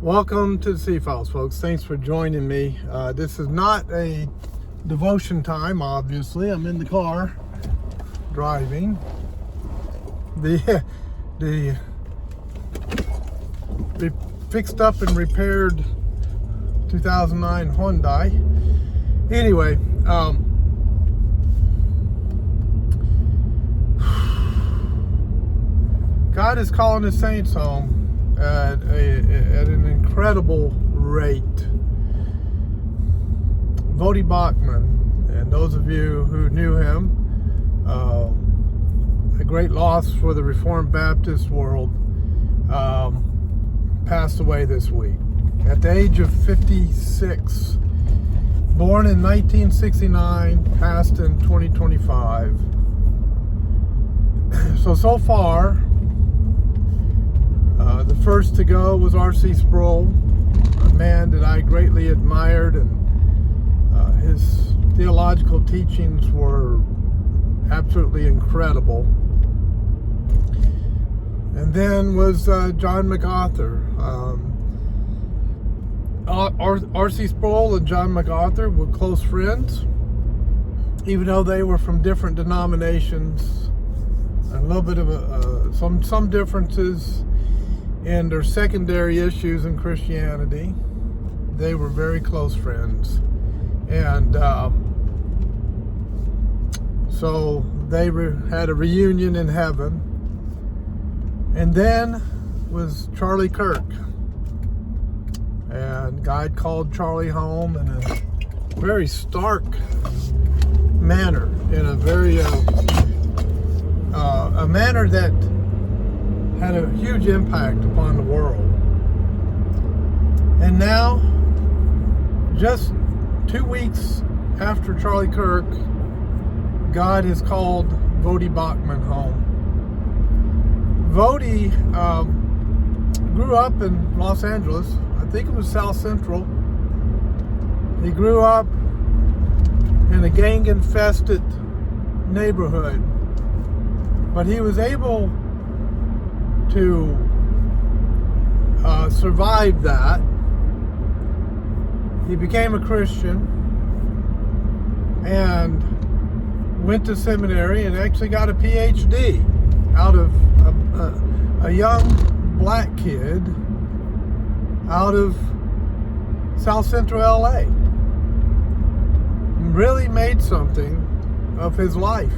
Welcome to the C-Files, folks. Thanks for joining me. This is not a devotion time, obviously. I'm in the car driving. The fixed up and repaired 2009 Hyundai. Anyway, God is calling his saints home at an incredible rate. Voddie Baucham, and those of you who knew him, a great loss for the Reformed Baptist world, passed away this week at the age of 56. Born in 1969, passed in 2025. So far, the first to go was R.C. Sproul, a man that I greatly admired, and his theological teachings were absolutely incredible. And then was John MacArthur. R.C. Sproul and John MacArthur were close friends, even though they were from different denominations. A little bit of some differences in their secondary issues in Christianity. They were very close friends, and so they had a reunion in heaven. And then was Charlie Kirk, and God called Charlie home in a very stark manner, in a very a manner that had a huge impact upon the world. And now, just 2 weeks after Charlie Kirk, God has called Voddie Baucham home. Voddie grew up in Los Angeles. I think it was South Central. He grew up in a gang-infested neighborhood, but he was able to survive that. He became a Christian and went to seminary and actually got a PhD out of a young black kid out of South Central LA. Really made something of his life.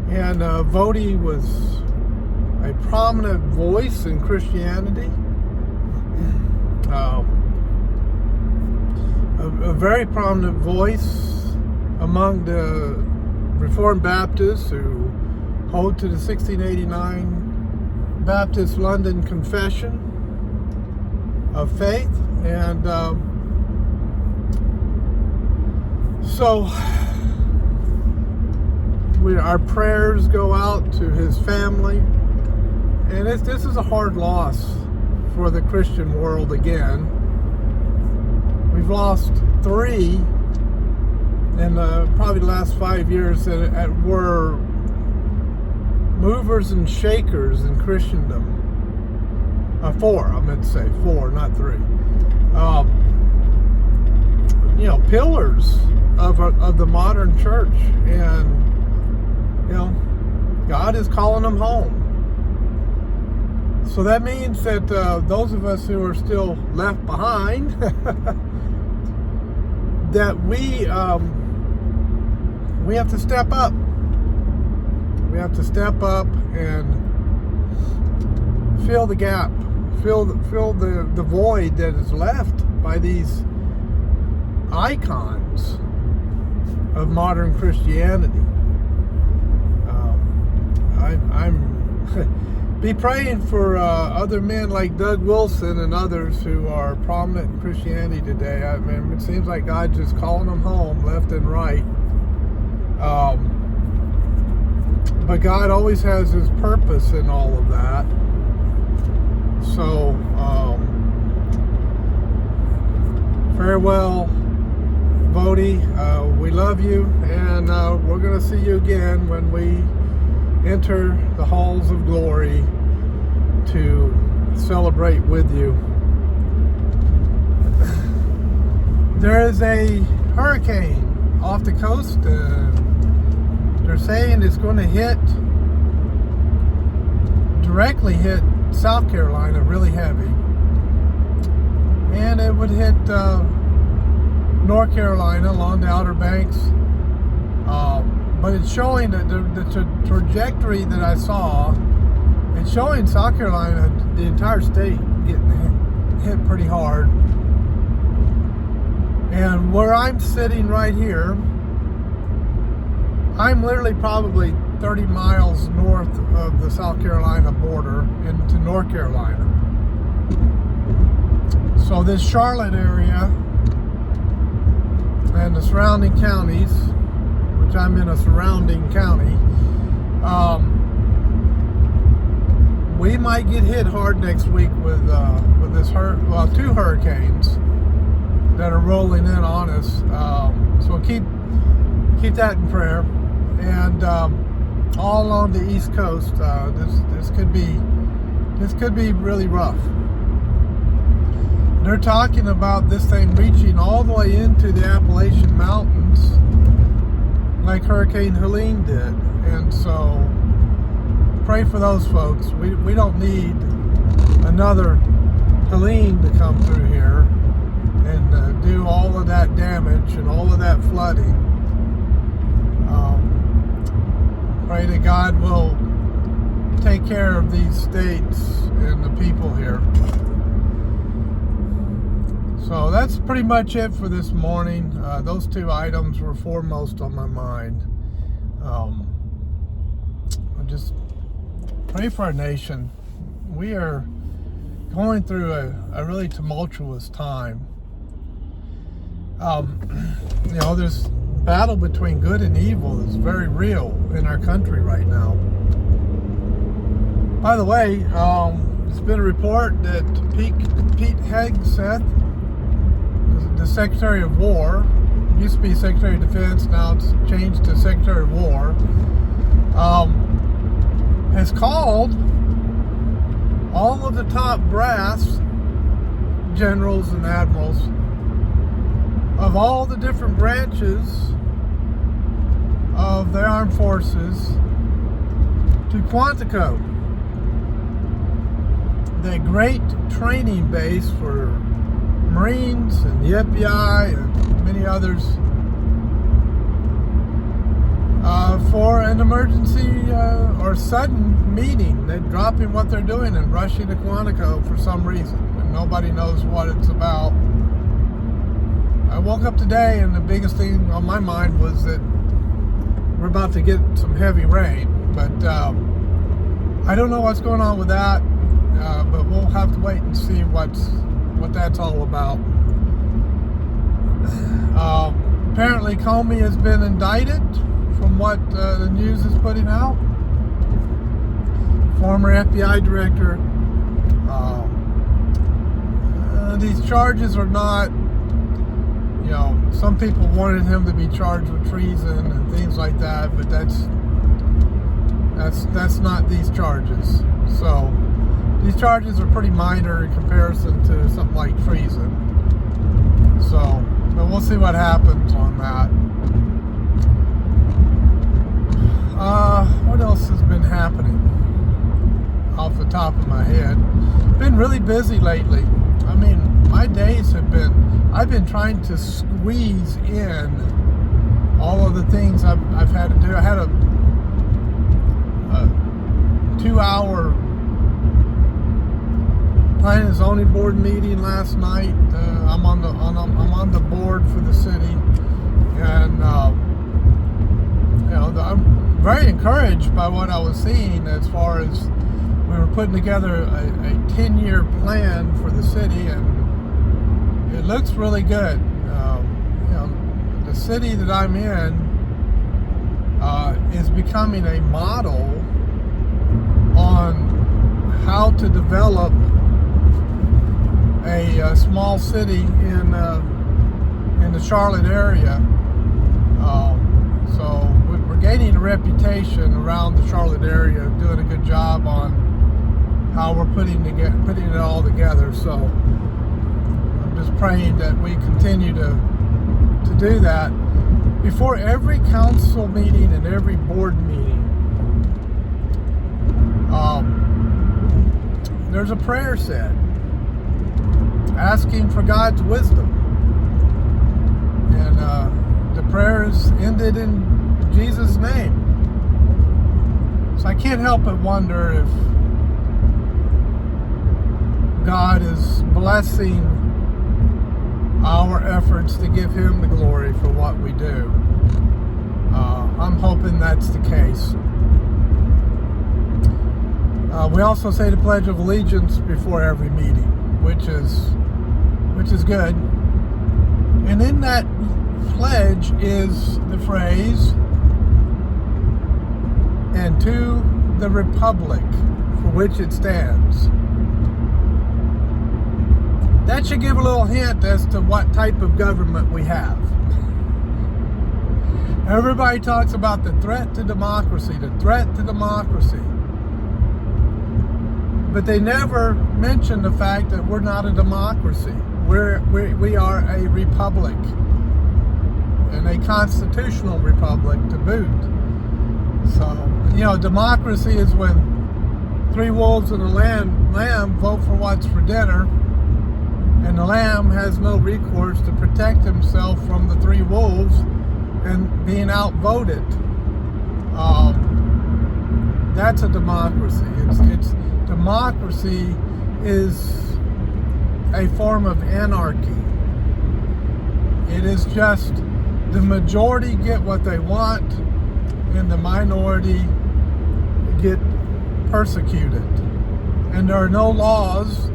And Voddie was a prominent voice in Christianity, a very prominent voice among the Reformed Baptists who hold to the 1689 Baptist London Confession of Faith. And so our prayers go out to his family. And this is a hard loss for the Christian world again. We've lost 3 in probably the last 5 years that were movers and shakers in Christendom. 4, I meant to say 4, not 3. Pillars of the modern church, and God is calling them home. So that means that those of us who are still left behind, that we have to step up. We have to step up and fill the gap, fill the void that is left by these icons of modern Christianity. Be praying for other men like Doug Wilson and others who are prominent in Christianity today. I mean, it seems like God's just calling them home left and right. But God always has his purpose in all of that. So, farewell, Voddie. We love you, and we're going to see you again when we enter the halls of glory to celebrate with you there is a hurricane off the coast. They're saying it's going to directly hit South Carolina really heavy, and it would hit North Carolina along the Outer Banks. But it's showing that the trajectory that I saw, it's showing South Carolina, the entire state, getting hit pretty hard. And where I'm sitting right here, I'm literally probably 30 miles north of the South Carolina border into North Carolina. So this Charlotte area and the surrounding counties, which I'm in a surrounding county, we might get hit hard next week with this two hurricanes that are rolling in on us. So keep that in prayer. And all along the East Coast, this could be really rough. They're talking about this thing reaching all the way into the Appalachian Mountains, like Hurricane Helene did. And so pray for those folks. We don't need another Helene to come through here and do all of that damage and all of that flooding. Pray that God will take care of these states and the people here. So that's pretty much it for this morning. Those two items were foremost on my mind. Just pray for our nation. We are going through a really tumultuous time. There's battle between good and evil is very real in our country right now. By the way, there's been a report that Pete Hegseth, the Secretary of War, used to be Secretary of Defense, now it's changed to Secretary of War, has called all of the top brass generals and admirals of all the different branches of the armed forces to Quantico, the great training base for Marines and the FBI and many others, for an emergency or sudden meeting. They're dropping what they're doing and rushing to Quantico for some reason, and nobody knows what it's about. I woke up today and the biggest thing on my mind was that we're about to get some heavy rain, but I don't know what's going on with that, but we'll have to wait and see what that's all about. Apparently Comey has been indicted from what the news is putting out. Former FBI director. These charges are not, some people wanted him to be charged with treason and things like that, but that's not these charges. So these charges are pretty minor in comparison to something like treason. So, but we'll see what happens on that. What else has been happening off the top of my head? Been really busy lately. I mean, my days I've been trying to squeeze in all of the things I've had to do. I had a 2-hour planning and zoning board meeting last night. I'm on the board for the city, and I'm very encouraged by what I was seeing as far as we were putting together a 10-year plan for the city, and it looks really good. The city that I'm in is becoming a model on how to develop a small city in the Charlotte area. So we're gaining a reputation around the Charlotte area of doing a good job on how we're putting it all together. So I'm just praying that we continue to to do that. Before every council meeting and every board meeting, there's a prayer said, asking for God's wisdom. And the prayer is ended in Jesus' name. So I can't help but wonder if God is blessing our efforts to give Him the glory for what we do. I'm hoping that's the case. We also say the Pledge of Allegiance before every meeting, which is good. And in that pledge is the phrase, "and to the republic for which it stands." That should give a little hint as to what type of government we have. Everybody talks about the threat to democracy, the threat to democracy. But they never mention the fact that we're not a democracy. We are a republic, and a constitutional republic to boot. So, democracy is when three wolves and a lamb vote for what's for dinner, and the lamb has no recourse to protect himself from the three wolves and being outvoted. That's a democracy. Democracy is a form of anarchy. It is just the majority get what they want and the minority get persecuted. And there are no laws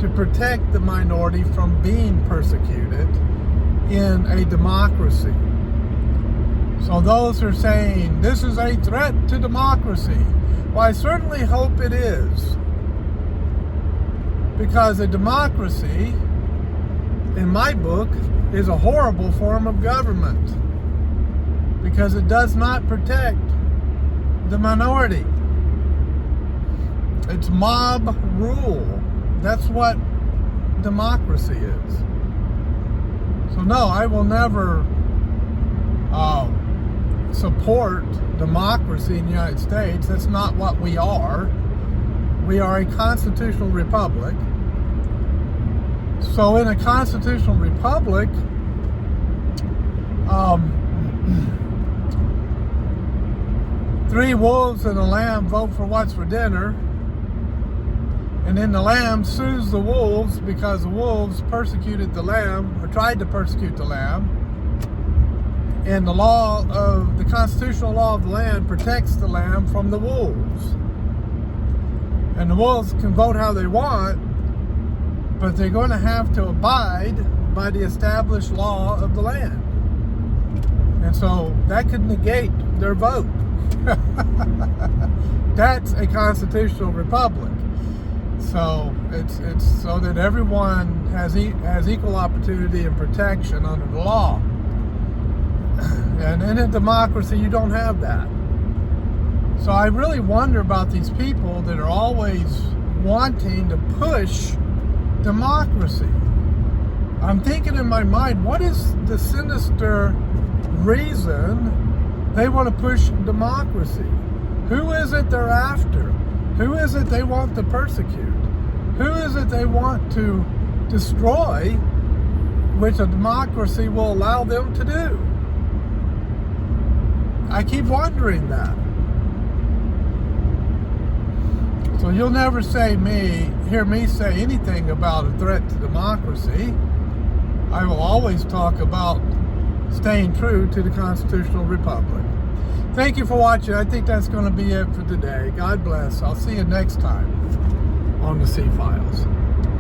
to protect the minority from being persecuted in a democracy. So those who are saying this is a threat to democracy, well, I certainly hope it is. Because a democracy, in my book, is a horrible form of government. Because it does not protect the minority. It's mob rule. That's what democracy is. So no, I will never support democracy in the United States. That's not what we are. We are a constitutional republic. So in a constitutional republic, three wolves and a lamb vote for what's for dinner. And then the lamb sues the wolves because the wolves persecuted the lamb, or tried to persecute the lamb. And the constitutional law of the land protects the lamb from the wolves. And the wolves can vote how they want, but they're going to have to abide by the established law of the land. And so that could negate their vote. That's a constitutional republic. So it's so that everyone has equal opportunity and protection under the law. And in a democracy, you don't have that. So I really wonder about these people that are always wanting to push democracy. I'm thinking in my mind, what is the sinister reason they want to push democracy? Who is it they're after? Who is it they want to persecute? Who is it they want to destroy, which a democracy will allow them to do? I keep wondering that. So you'll never hear me say anything about a threat to democracy. I will always talk about staying true to the constitutional republic. Thank you for watching. I think that's going to be it for today. God bless. I'll see you next time on the C-Files.